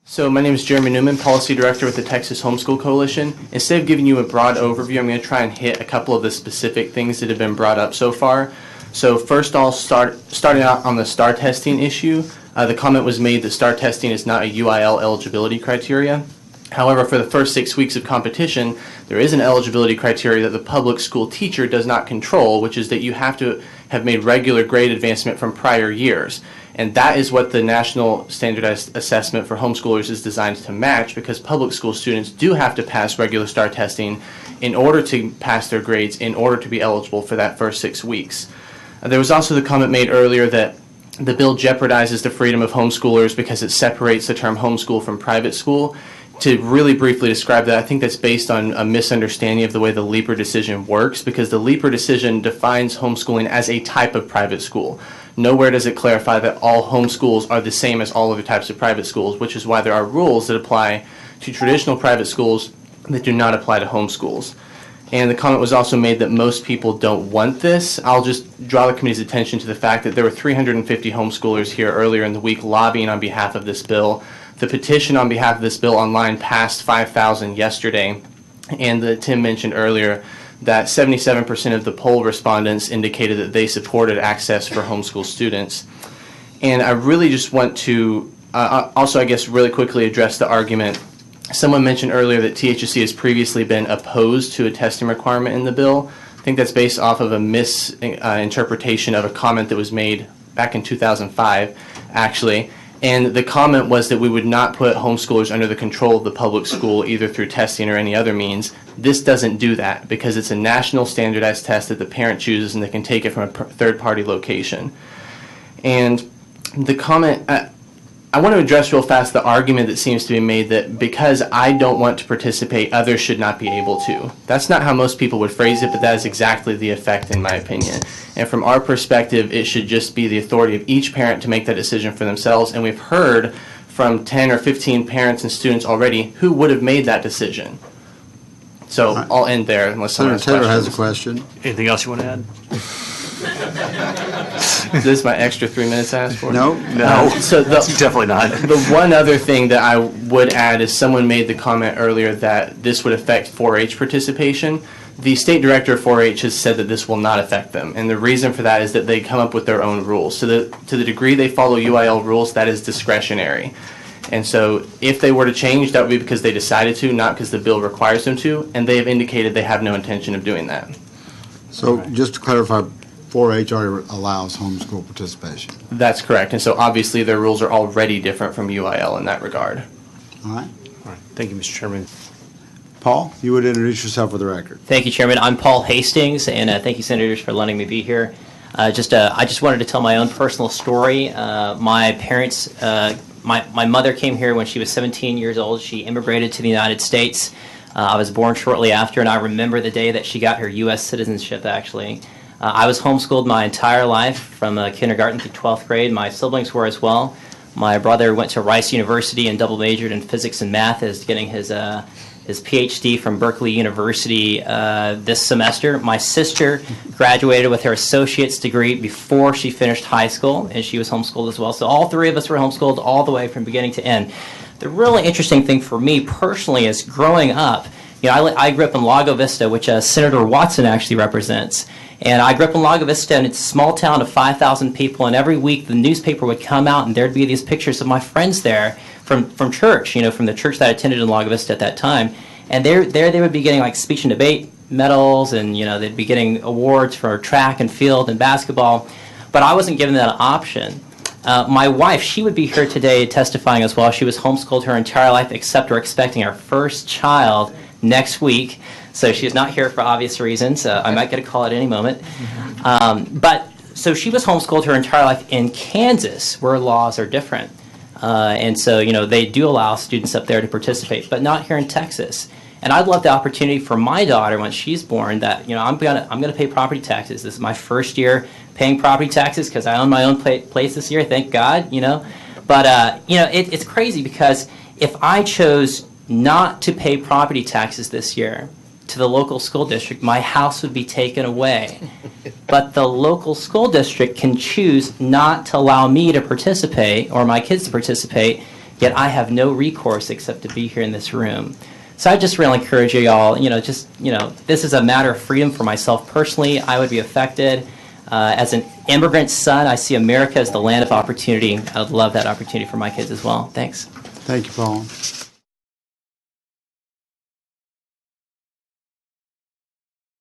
So my name is Jeremy Newman, Policy Director with the Texas Homeschool Coalition. Instead of giving you a broad overview, I'm going to try and hit a couple of the specific things that have been brought up so far. So first I'll starting out on the STAR testing issue. The comment was made that STAR testing is not a UIL eligibility criteria. However, for the first 6 weeks of competition, there is an eligibility criteria that the public school teacher does not control, which is that you have to have made regular grade advancement from prior years. And that is what the National Standardized Assessment for Homeschoolers is designed to match, because public school students do have to pass regular STAR testing in order to pass their grades, in order to be eligible for that first 6 weeks. There was also the comment made earlier that the bill jeopardizes the freedom of homeschoolers because it separates the term homeschool from private school. To really briefly describe that, I think that's based on a misunderstanding of the way the Leeper decision works, because the Leeper decision defines homeschooling as a type of private school. Nowhere does it clarify that all homeschools are the same as all other types of private schools, which is why there are rules that apply to traditional private schools that do not apply to homeschools. And the comment was also made that most people don't want this. I'll just draw the committee's attention to the fact that there were 350 homeschoolers here earlier in the week lobbying on behalf of this bill. The petition on behalf of this bill online passed 5,000 yesterday, and Tim mentioned earlier that 77% of the poll respondents indicated that they supported access for homeschool students. And I really just want to also, I guess, really quickly address the argument. Someone mentioned earlier that THSC has previously been opposed to a testing requirement in the bill. I think that's based off of a misinterpretation of a comment that was made back in 2005, actually. And the comment was that we would not put homeschoolers under the control of the public school, either through testing or any other means. This doesn't do that, because it's a national standardized test that the parent chooses, and they can take it from a third-party location. And the comment, I want to address real fast the argument that seems to be made that because I don't want to participate, others should not be able to. That's not how most people would phrase it, but that is exactly the effect, in my opinion. And from our perspective, it should just be the authority of each parent to make that decision for themselves. And we've heard from 10 or 15 parents and students already who would have made that decision. So right. I'll end there unless someone has questions. Senator Taylor has a question. Anything else you want to add? Is this my extra 3 minutes I asked for? No. So definitely not. The one other thing that I would add is someone made the comment earlier that this would affect 4-H participation. The state director of 4-H has said that this will not affect them, and the reason for that is that they come up with their own rules. So to the degree they follow UIL rules, that is discretionary. And so if they were to change, that would be because they decided to, not because the bill requires them to, and they have indicated they have no intention of doing that. So just to clarify, 4-H already allows homeschool participation. That's correct, and so obviously their rules are already different from UIL in that regard. All right. All right. Thank you, Mr. Chairman. Paul, you would introduce yourself for the record. Thank you, Chairman. I'm Paul Hastings, and thank you, Senators, for letting me be here. I just wanted to tell my own personal story. My parents, my mother came here when she was 17 years old. She immigrated to the United States. I was born shortly after, and I remember the day that she got her U.S. citizenship, actually. I was homeschooled my entire life from kindergarten through 12th grade. My siblings were as well. My brother went to Rice University and double majored in physics and math, as getting his PhD from Berkeley University this semester. My sister graduated with her associate's degree before she finished high school, and she was homeschooled as well. So all three of us were homeschooled all the way from beginning to end. The really interesting thing for me personally is growing up, you know, I grew up in Lago Vista, which Senator Watson actually represents. And I grew up in Lago Vista, and it's a small town of 5,000 people, and every week the newspaper would come out, and there'd be these pictures of my friends there from church, you know, from the church that I attended in Lago Vista at that time. And there they would be getting like speech and debate medals, and, you know, they'd be getting awards for track and field and basketball. But I wasn't given that option. My wife, she would be here today testifying as well. She was homeschooled her entire life, except we're expecting our first child next week. So she's not here for obvious reasons. I might get a call at any moment. But so she was homeschooled her entire life in Kansas, where laws are different. And so, you know, they do allow students up there to participate, but not here in Texas. And I'd love the opportunity for my daughter, when she's born, that, you know, I'm gonna pay property taxes. This is my first year paying property taxes because I own my own place this year, thank God, you know. But, you know, it's crazy, because if I chose not to pay property taxes this year to the local school district, my house would be taken away. But the local school district can choose not to allow me to participate, or my kids to participate, yet I have no recourse except to be here in this room. So I just really encourage you all, this is a matter of freedom for myself personally. I would be affected. As an immigrant son, I see America as the land of opportunity. I would love that opportunity for my kids as well. Thanks. Thank you, Paul.